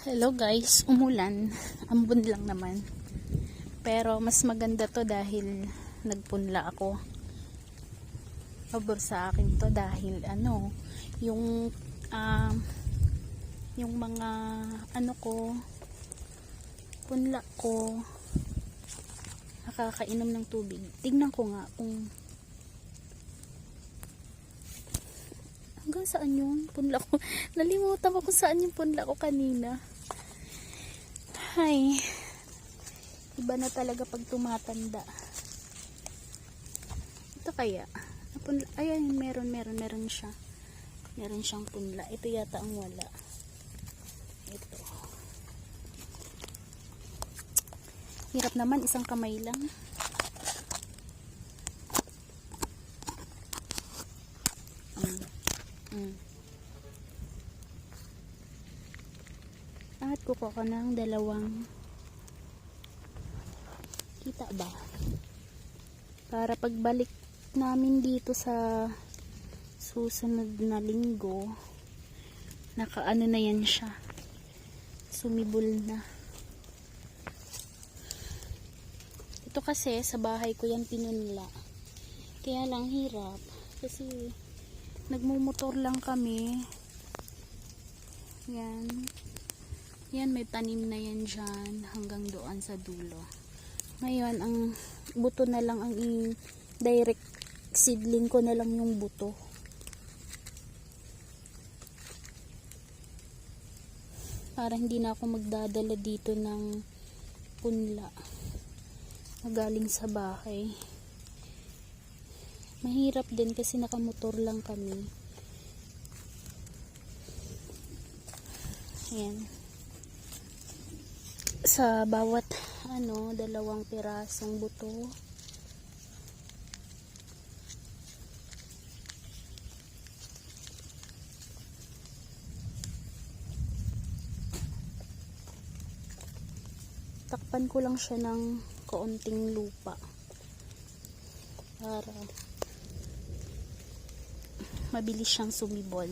Hello guys, umulan. Ambon lang naman. Pero mas maganda to dahil nagpunla ako. Pabor sa akin to dahil yung ah, yung mga ko, punla ko nakakainom ng tubig. Tignan ko nga kung hanggang saan yung punla ko. Nalimutan ko kung saan yung punla ko kanina. Ay, iba na talaga pag tumatanda. Ito kaya punla, ayan, meron siya. Meron siyang punla. Ito yata ang wala. Ito. Hirap naman, isang kamay lang. At kukuha ko ng dalawang, kita ba? Para pagbalik namin dito sa susunod na linggo, nakaano na yan siya, sumibol na. Ito kasi sa bahay ko yan pinunla, kaya lang hirap kasi nagmumotor lang kami. Yan, may tanim na yan dyan hanggang doon sa dulo. Ngayon, ang buto na lang ang direct seedling ko na lang yung buto. Para hindi na ako magdadala dito ng punla na galing sa bahay. Mahirap din kasi nakamotor lang kami. Ayan. Sa bawat dalawang pirasong buto takpan ko lang siya ng kaunting lupa para mabilis siyang sumibol.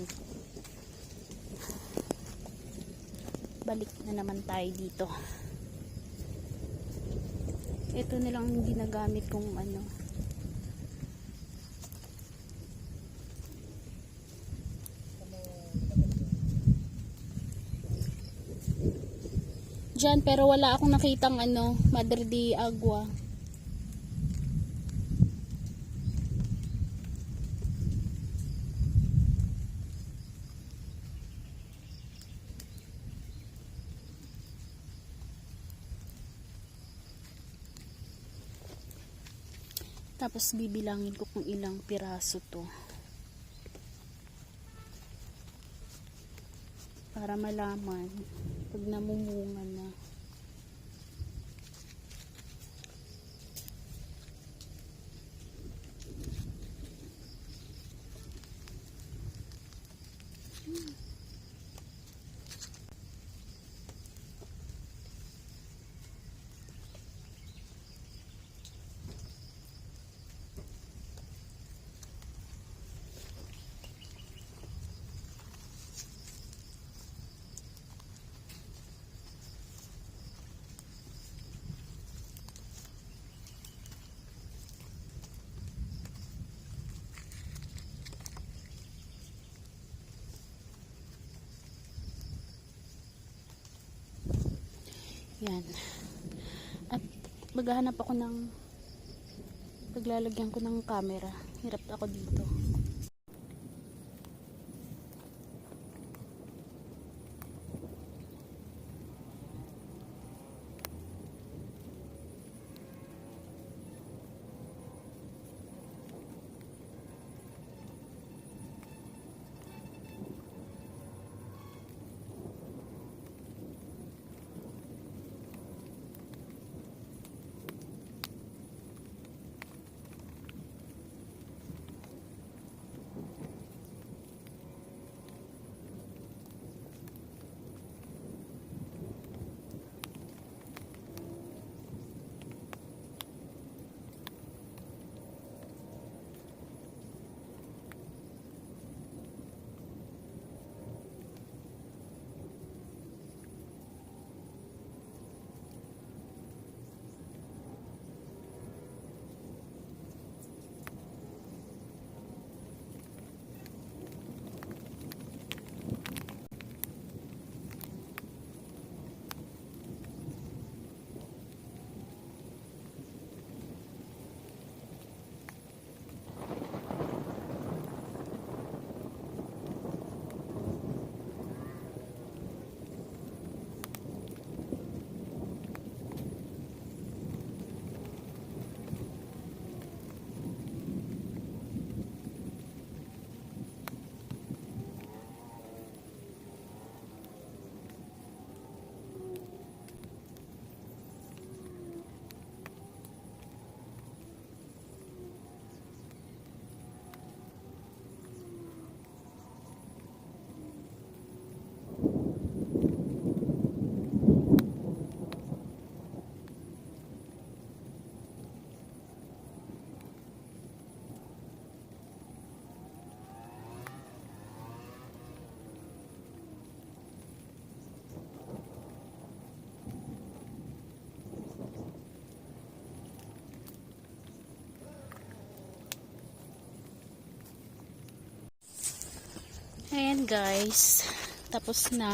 Balik na naman tayo dito. Ito nilang ginagamit kong dyan, pero wala akong nakitang Madre de Agua. Tapos bibilangin ko kung ilang piraso to para malaman pag namumunga na. Yan. At maghahanap ako ng paglalagyan ko ng camera. Hirap ako dito. Ayan guys, tapos na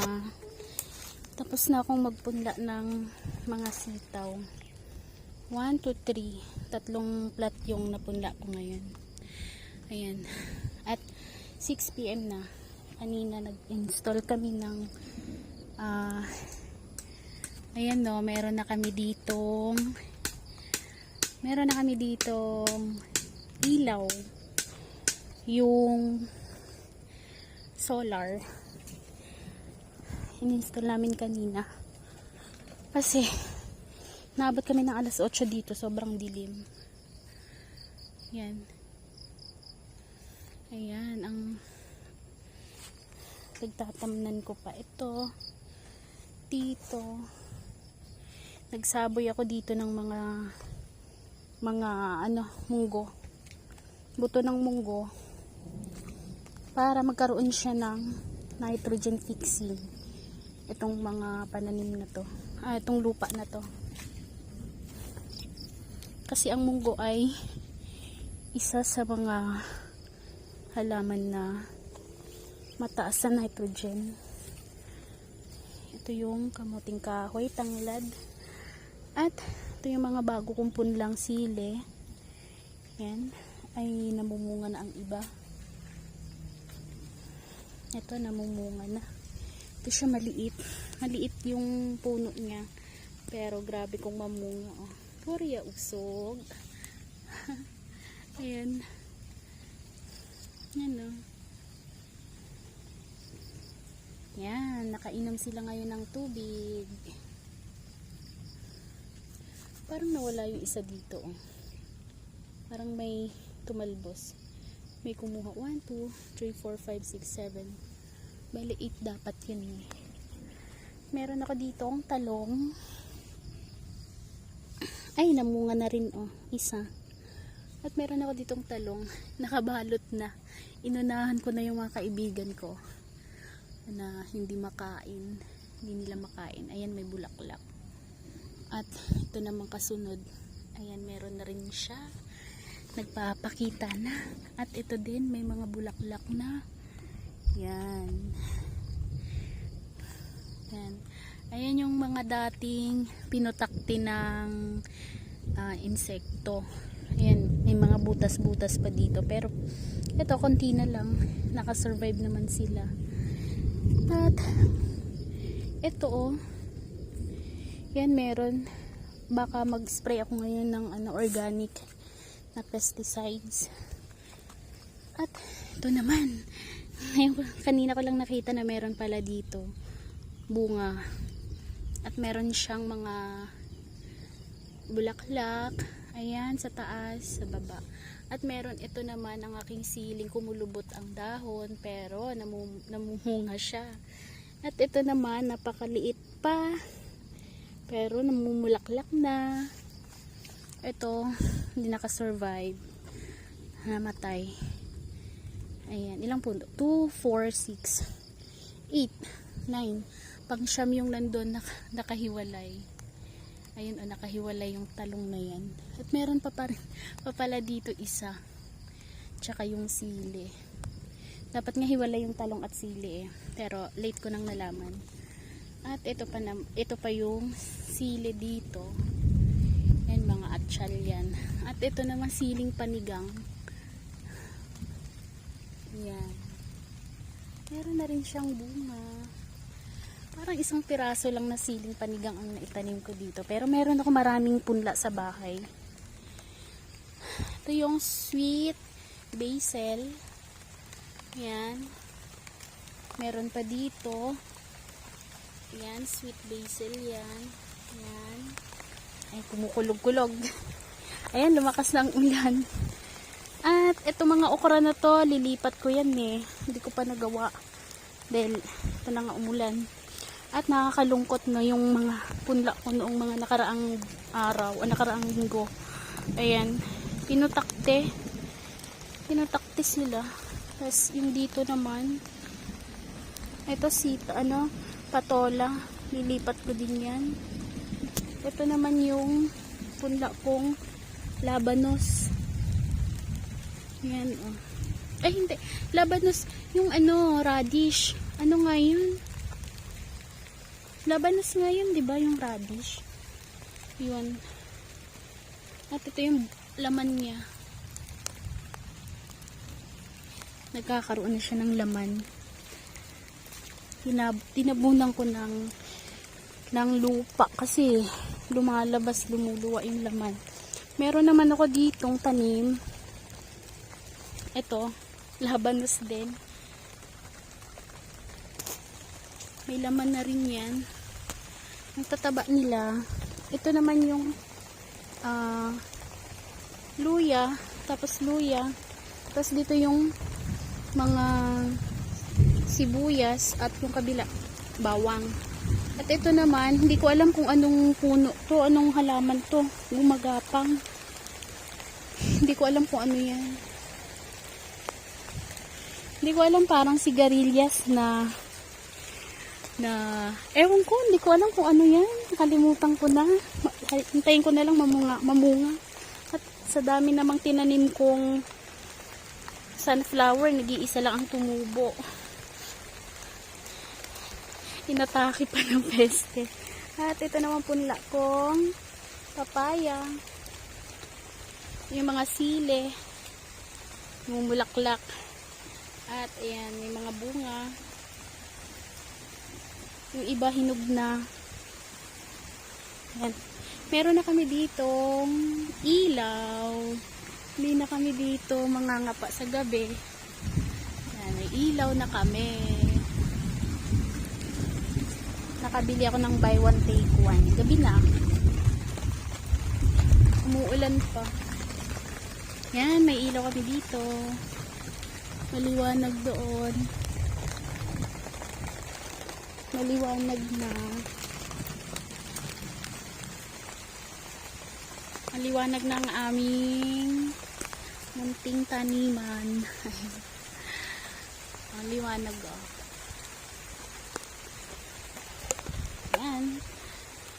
akong magpunla ng mga sitaw. 1, 2, 3 tatlong plat yung napunla ko ngayon. Ayan, at 6 PM na. Kanina nag-install kami ng ayan no, meron na kami ditong ilaw, yung solar in-install namin kanina kasi naabot kami ng alas 8 dito, sobrang dilim. Yan, ayan ang pagtatamnan ko pa. Ito dito nagsaboy ako dito ng mga munggo, buto ng munggo, para magkaroon siya ng nitrogen fixing itong mga pananim na to, itong lupa na to, kasi ang munggo ay isa sa mga halaman na mataas sa nitrogen. Ito yung kamuting kahoy, tanglad, at ito yung mga bago kong punlang sili. Yan ay namumunga na ang iba. Ito namumunga na. Ito siya maliit yung puno niya, pero grabe kong mamunga. Oh, Korea usog. Ayan, yan oh. Yan, nakainom sila ngayon ng tubig. Parang nawala yung isa dito oh. Parang may tumalbos. May kumuha 1, 2, 3, 4, 5, 6, 7. Bale 8 dapat yun eh. Meron ako dito ang talong. Ay, namunga na rin oh, isa. At meron ako ditong talong, nakabalot na. Inunahan ko na yung mga kaibigan ko na hindi nila makain. Ayan, may bulaklak. At ito naman kasunod, ayan, meron na rin siya, nagpapakita na. At ito din, may mga bulaklak na. Yan. Yan. Ayan yung mga dating pinutakti ng insekto. Ayan, may mga butas-butas pa dito, pero ito konti na lang, nakasurvive naman sila. At ito oh, yan, meron, baka mag-spray ako ngayon ng organic na pesticides. At ito naman, kanina ko lang nakita na meron pala dito bunga, at meron siyang mga bulaklak, ayan, sa taas, sa baba. At meron ito naman ang aking siling, kumulubot ang dahon pero namumunga siya. At ito naman, napakaliit pa pero namumulaklak na. Ito, hindi nakasurvive, namatay. Ayan, ilang puno? 2, 4, 6, 8, 9. Pang-siyam yung nandun nakahiwalay. Ayun, nakahiwalay yung talong na yan. At meron pa pala dito isa. Tsaka yung sili. Dapat nga hiwalay yung talong at sili eh. Pero late ko nang nalaman. At ito pa yung sili dito. Yan, mga atsyal yan. At ito naman siling panigang. Yan. Meron na rin siyang bunga. Parang isang piraso lang na siling panigang ang naitanim ko dito. Pero meron ako maraming punla sa bahay. Ito yung sweet basil. Yan. Meron pa dito. Yan, sweet basil yan. Yan. Ay, kumukulog-kulog. Ayan, lumakas na ang ulan. At ito mga okra na to, lilipat ko yan eh. Hindi ko pa nagawa. Dahil ito na nga umulan. At nakakalungkot no yung mga punla ko noong mga nakaraang araw o nakaraang linggo. Ayan, pinutakte sila. Tapos yung dito naman, ito patola, lilipat ko din yan. Ito naman yung punla kong labanos. Yan oh. Ay, hindi. Labanos, yung ano, radish. Ano nga yun? Labanos nga yun, di ba? Yung radish. Yun. At ito yung laman niya. Nagkakaroon na siya ng laman. Tinabunan ko ng lupa kasi lumalabas, lumuluwa yung laman. Meron naman ako ditong tanim. Ito, labanos din. May laman na rin yan. Ang tataba nila. Ito naman yung luya. Tapos luya. Tapos dito yung mga sibuyas at yung kabila bawang. At ito naman, hindi ko alam kung anong puno to, anong halaman to, gumagapang. Hindi ko alam kung ano yan. Hindi ko alam, parang sigarilyas na ewan ko, hindi ko alam kung ano yan. Nakalimutan ko na. Hintayin ko na lang mamunga. At sa dami namang tinanim kong sunflower, nag-iisa lang ang tumubo. Inatake pa ng peste. At ito naman punla kong papaya. Yung mga sile. Mumulaklak. At ayan, may mga bunga. Yung iba hinog na. Ayan. Meron na kami ditong ilaw. Hindi na kami dito mangangapa sa gabi. Ayan, may ilaw na kami. Nakabili ako ng buy one take one. Gabi na. Umuulan pa. Yan, may ilaw kami dito. Maliwanag doon. Maliwanag na. Maliwanag na ang aming munting taniman. Maliwanag oh. Yan.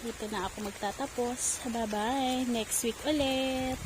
Dito na ako magtatapos. Bye-bye. Next week ulit.